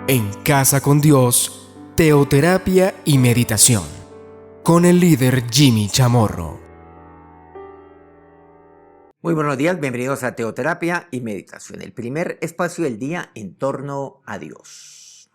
En Casa con Dios, teoterapia y meditación, con el líder Jimmy Chamorro. Muy buenos días, bienvenidos a Teoterapia y Meditación, el primer espacio del día en torno a Dios.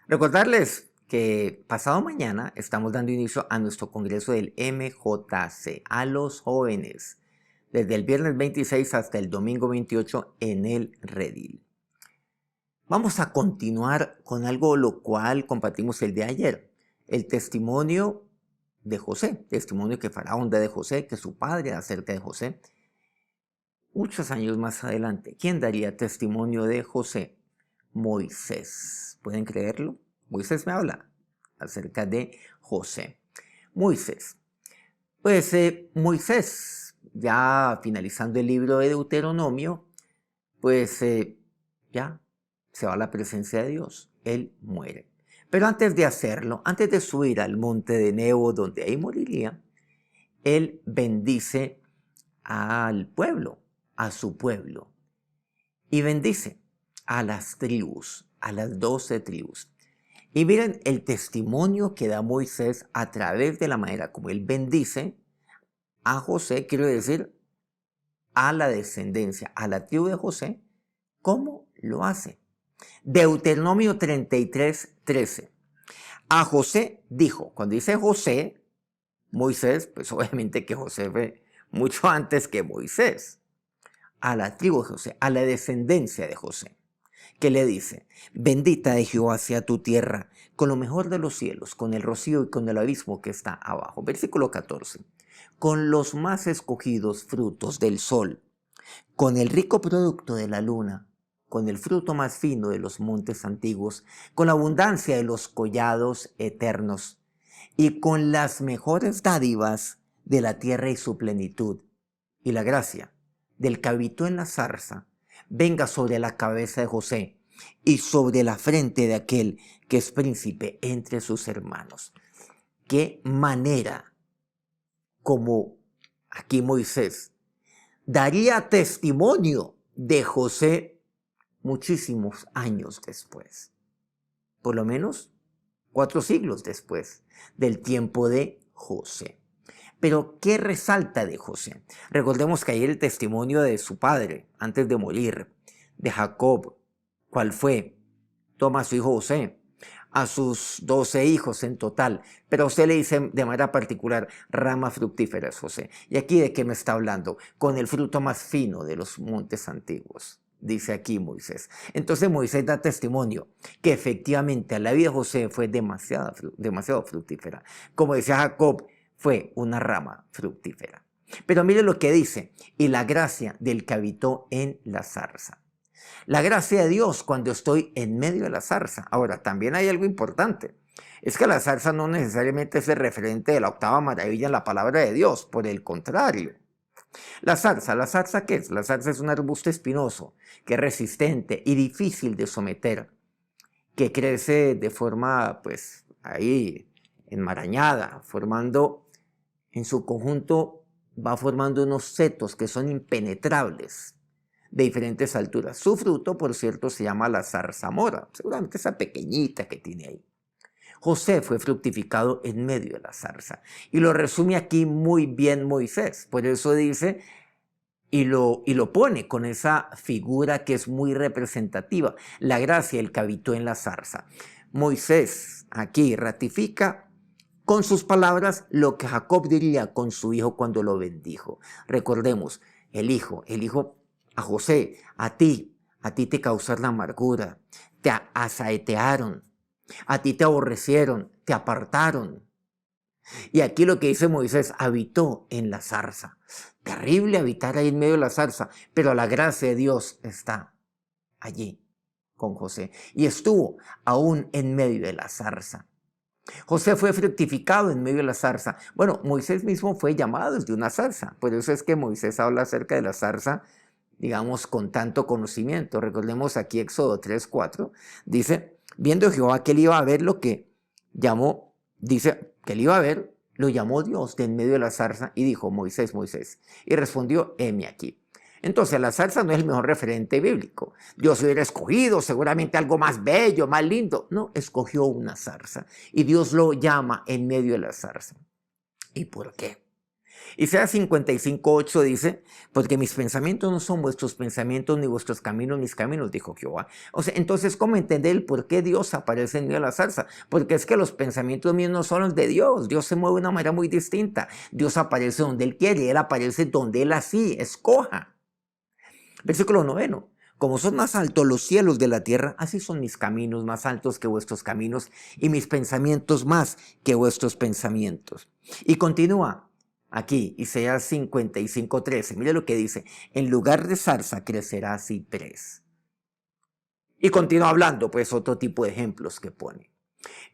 Recordarles que pasado mañana estamos dando inicio a nuestro congreso del MJC, a los jóvenes, desde el viernes 26 hasta el domingo 28 en el Redil. Vamos a continuar con algo lo cual compartimos el de ayer, el testimonio de José, testimonio que Faraón da de José, que su padre da acerca de José. Muchos años más adelante, ¿quién daría testimonio de José? Moisés. ¿Pueden creerlo? Moisés me habla acerca de José. Moisés. Pues Moisés, ya finalizando el libro de Deuteronomio, pues ya se va a la presencia de Dios. Él muere. Pero antes de hacerlo, antes de subir al monte de Nebo, donde ahí moriría, él bendice al pueblo, a su pueblo, y bendice a las tribus, a las 12 tribus. Y miren el testimonio que da Moisés a través de la manera como él bendice a José, quiero decir, a la descendencia, a la tribu de José, ¿cómo lo hace? Deuteronomio 33:13. A José dijo, cuando dice José, Moisés, pues obviamente que José fue mucho antes que Moisés. A la tribu de José, a la descendencia de José, que le dice: bendita de Jehová sea tu tierra, con lo mejor de los cielos, con el rocío y con el abismo que está abajo. Versículo 14. Con los más escogidos frutos del sol, con el rico producto de la luna, con el fruto más fino de los montes antiguos, con la abundancia de los collados eternos, y con las mejores dádivas de la tierra y su plenitud, y la gracia del que habitó en la zarza, venga sobre la cabeza de José y sobre la frente de aquel que es príncipe entre sus hermanos. Qué manera como aquí Moisés daría testimonio de José muchísimos años después, por lo menos 4 siglos después del tiempo de José. Pero, ¿qué resalta de José? Recordemos que ayer el testimonio de su padre, antes de morir, de Jacob, ¿cuál fue? Toma a su hijo José, a sus 12 hijos en total, pero a usted le dice de manera particular, rama fructífera es José. ¿Y aquí de qué me está hablando? Con el fruto más fino de los montes antiguos, dice aquí Moisés. Entonces Moisés da testimonio que efectivamente la vida de José fue demasiado fructífera. Como decía Jacob, fue una rama fructífera. Pero mire lo que dice: y la gracia del que habitó en la zarza. La gracia de Dios cuando estoy en medio de la zarza. Ahora, también hay algo importante. Es que la zarza no necesariamente es el referente de la octava maravilla en la palabra de Dios. Por el contrario. ¿La zarza qué es? La zarza es un arbusto espinoso que es resistente y difícil de someter, que crece de forma, pues, ahí enmarañada, formando en su conjunto, va formando unos setos que son impenetrables de diferentes alturas. Su fruto, por cierto, se llama la zarzamora, seguramente esa pequeñita que tiene ahí. José fue fructificado en medio de la zarza. Y lo resume aquí muy bien Moisés. Por eso dice, y lo pone con esa figura que es muy representativa, la gracia del que habitó en la zarza. Moisés aquí ratifica con sus palabras lo que Jacob diría con su hijo cuando lo bendijo. Recordemos, el hijo a José, a ti te causaron amargura, te asaetearon, a ti te aborrecieron, te apartaron. Y aquí lo que dice Moisés, habitó en la zarza. Terrible habitar ahí en medio de la zarza, pero la gracia de Dios está allí con José. Y estuvo aún en medio de la zarza. José fue fructificado en medio de la zarza. Bueno, Moisés mismo fue llamado desde una zarza. Por eso es que Moisés habla acerca de la zarza, digamos, con tanto conocimiento. Recordemos aquí Éxodo 3:4. Dice, viendo Jehová que él iba a ver lo que llamó, dice que él iba a ver, lo llamó Dios de en medio de la zarza y dijo, Moisés, Moisés. Y respondió, heme aquí. Entonces la zarza no es el mejor referente bíblico. Dios hubiera escogido seguramente algo más bello, más lindo. No, escogió una zarza y Dios lo llama en medio de la zarza. ¿Y por qué? Isaías 55:8 dice, porque mis pensamientos no son vuestros pensamientos, ni vuestros caminos mis caminos, dijo Jehová. O sea, entonces, ¿cómo entender el por qué Dios aparece en medio de la zarza? Porque es que los pensamientos míos no son los de Dios. Dios se mueve de una manera muy distinta. Dios aparece donde Él quiere, Él aparece donde Él así escoja. Versículo 9. Como son más altos los cielos de la tierra, así son mis caminos más altos que vuestros caminos y mis pensamientos más que vuestros pensamientos. Y continúa. Aquí, Isaías 55:13, mire lo que dice, en lugar de zarza crecerá ciprés. Y continúa hablando, pues, otro tipo de ejemplos que pone.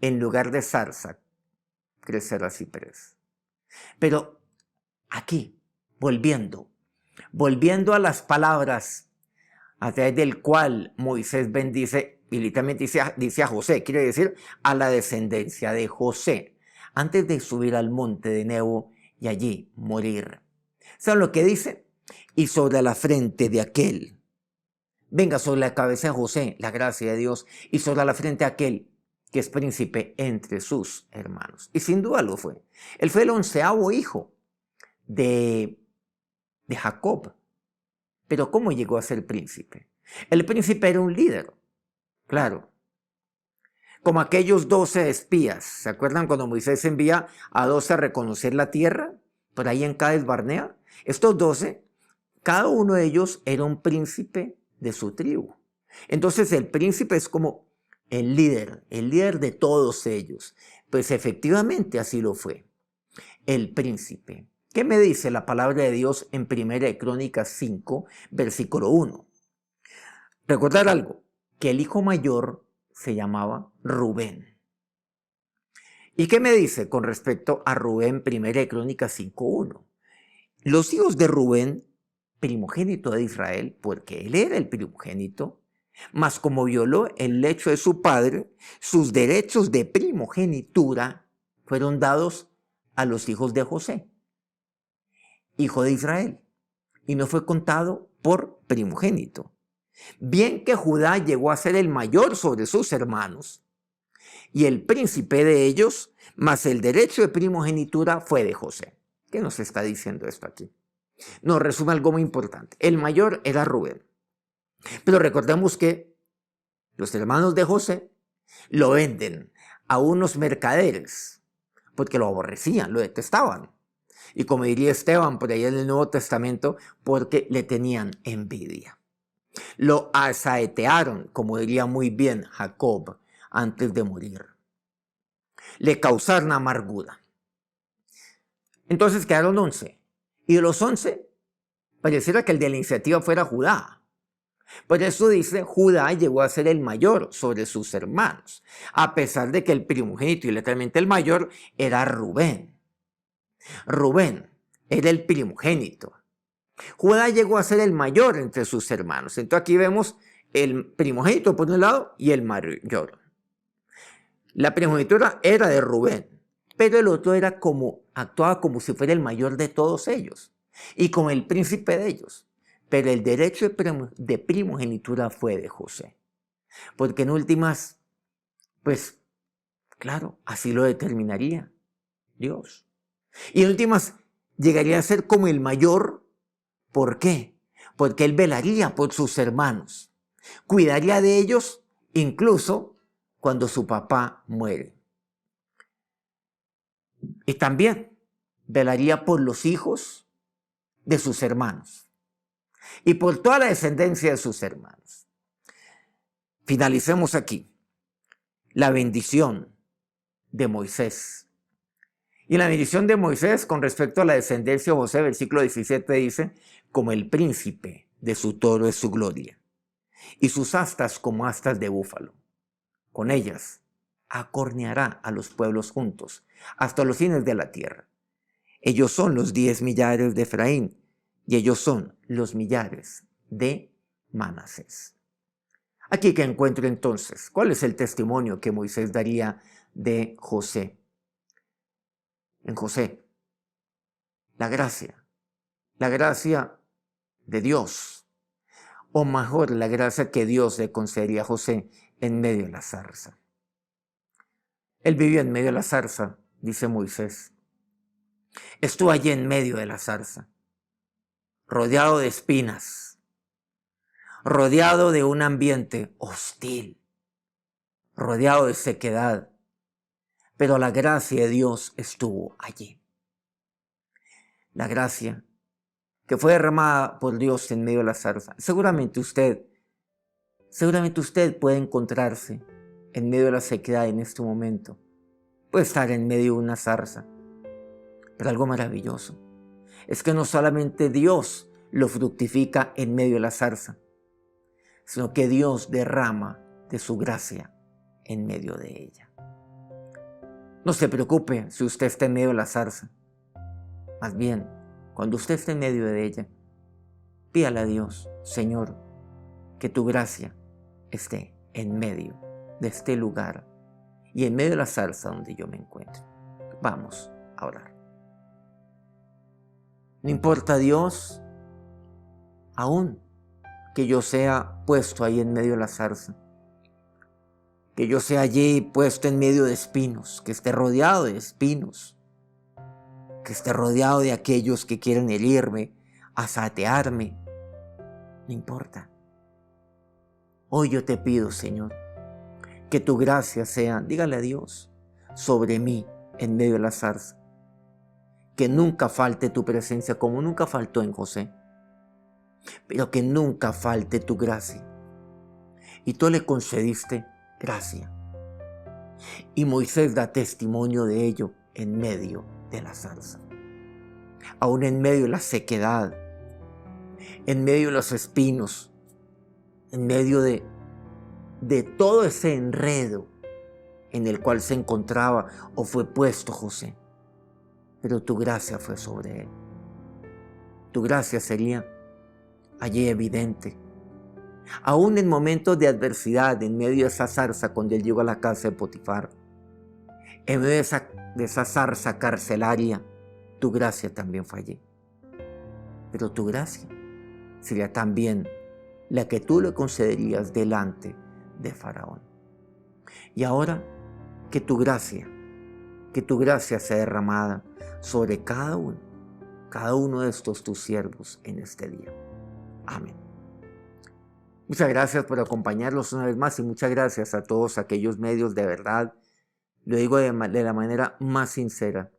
En lugar de zarza crecerá ciprés. Pero aquí, volviendo a las palabras a través del cual Moisés bendice, y literalmente dice a José, quiere decir a la descendencia de José, antes de subir al monte de Nebo, y allí morir. ¿Saben lo que dice? Y sobre la frente de aquel, venga sobre la cabeza de José la gracia de Dios, y sobre la frente de aquel que es príncipe entre sus hermanos. Y sin duda lo fue. Él fue el 11º hijo de Jacob. Pero ¿cómo llegó a ser príncipe? El príncipe era un líder, claro. Como aquellos 12 espías, ¿se acuerdan cuando Moisés envía a 12 a reconocer la tierra? Por ahí en Cades Barnea. Estos 12, cada uno de ellos era un príncipe de su tribu. Entonces el príncipe es como el líder de todos ellos. Pues efectivamente así lo fue. El príncipe. ¿Qué me dice la palabra de Dios en 1 Crónicas 5, versículo 1? Recordar algo, que el hijo mayor se llamaba Rubén. ¿Y qué me dice con respecto a Rubén, 1 Crónicas 5:1? Los hijos de Rubén, primogénito de Israel, porque él era el primogénito, mas como violó el lecho de su padre, sus derechos de primogenitura fueron dados a los hijos de José, hijo de Israel, y no fue contado por primogénito. Bien que Judá llegó a ser el mayor sobre sus hermanos y el príncipe de ellos, mas el derecho de primogenitura fue de José. ¿Qué nos está diciendo esto aquí? Nos resume algo muy importante. El mayor era Rubén. Pero recordemos que los hermanos de José lo venden a unos mercaderes porque lo aborrecían, lo detestaban. Y como diría Esteban por ahí en el Nuevo Testamento, porque le tenían envidia. Lo asaetearon, como diría muy bien Jacob, antes de morir. Le causaron amargura. Entonces quedaron 11. Y de los 11, pareciera que el de la iniciativa fuera Judá. Por eso dice, Judá llegó a ser el mayor sobre sus hermanos, a pesar de que el primogénito y literalmente el mayor era Rubén. Rubén era el primogénito. Judá llegó a ser el mayor entre sus hermanos. Entonces aquí vemos el primogénito por un lado y el mayor. La primogenitura era de Rubén, pero el otro actuaba como si fuera el mayor de todos ellos y como el príncipe de ellos. Pero el derecho de primogenitura fue de José. Porque en últimas, pues claro, así lo determinaría Dios. Y en últimas, llegaría a ser como el mayor. ¿Por qué? Porque él velaría por sus hermanos, cuidaría de ellos incluso cuando su papá muere. Y también velaría por los hijos de sus hermanos y por toda la descendencia de sus hermanos. Finalicemos aquí. La bendición de Moisés. Y la bendición de Moisés con respecto a la descendencia de José, versículo 17 dice, como el príncipe de su toro es su gloria, y sus astas como astas de búfalo. Con ellas acorneará a los pueblos juntos, hasta los fines de la tierra. Ellos son los 10 millares de Efraín, y ellos son los millares de Manasés. Aquí que encuentro entonces, ¿cuál es el testimonio que Moisés daría de José? En José, la gracia de Dios, o mejor, la gracia que Dios le concedía a José en medio de la zarza. Él vivió en medio de la zarza, dice Moisés. Estuvo allí en medio de la zarza, rodeado de espinas, rodeado de un ambiente hostil, rodeado de sequedad, pero la gracia de Dios estuvo allí. La gracia que fue derramada por Dios en medio de la zarza. Seguramente usted puede encontrarse en medio de la sequedad en este momento. Puede estar en medio de una zarza. Pero algo maravilloso es que no solamente Dios lo fructifica en medio de la zarza, sino que Dios derrama de su gracia en medio de ella. No se preocupe si usted está en medio de la zarza. Más bien, cuando usted esté en medio de ella, pídale a Dios: Señor, que tu gracia esté en medio de este lugar y en medio de la zarza donde yo me encuentro. Vamos a orar. No importa, Dios, aún que yo sea puesto ahí en medio de la zarza, que yo sea allí puesto en medio de espinos, que esté rodeado de espinos, que esté rodeado de aquellos que quieren herirme, asatearme. No importa. Hoy yo te pido, Señor, que tu gracia sea, dígale a Dios, sobre mí en medio de la zarza. Que nunca falte tu presencia como nunca faltó en José, pero que nunca falte tu gracia. Y tú le concediste gracia. Y Moisés da testimonio de ello en medio de la zarza. Aún en medio de la sequedad, en medio de los espinos, en medio de todo ese enredo en el cual se encontraba o fue puesto José. Pero tu gracia fue sobre él. Tu gracia sería allí evidente. Aún en momentos de adversidad, en medio de esa zarza, cuando él llegó a la casa de Potifar, en medio de esa zarza carcelaria, tu gracia también fue allí. Pero tu gracia sería también la que tú le concederías delante de Faraón. Y ahora que tu gracia sea derramada sobre cada uno de estos tus siervos en este día. Amén. Muchas gracias por acompañarnos una vez más y muchas gracias a todos aquellos medios, de verdad, lo digo de la manera más sincera,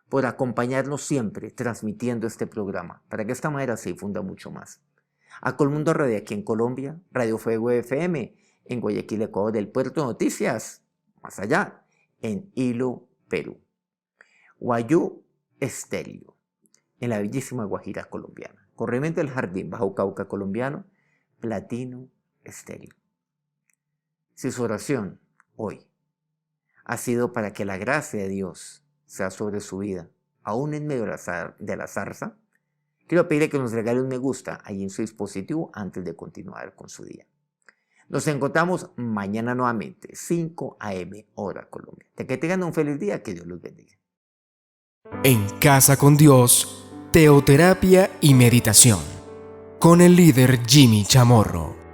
por acompañarnos siempre transmitiendo este programa, para que de esta manera se difunda mucho más. A Colmundo Radio aquí en Colombia, Radio Fuego FM, en Guayaquil, Ecuador, del Puerto Noticias, más allá, en Hilo, Perú. Guayú Estéreo, en la bellísima Guajira colombiana. Corrimiento del Jardín, Bajo Cauca colombiano, Platino Estéreo. Si su oración hoy ha sido para que la gracia de Dios sea sobre su vida, aún en medio de la zarza, quiero pedirle que nos regale un me gusta ahí en su dispositivo antes de continuar con su día. Nos encontramos mañana nuevamente, 5 a.m. hora Colombia. De que tengan un feliz día, que Dios los bendiga. En Casa con Dios, teoterapia y meditación, con el líder Jimmy Chamorro.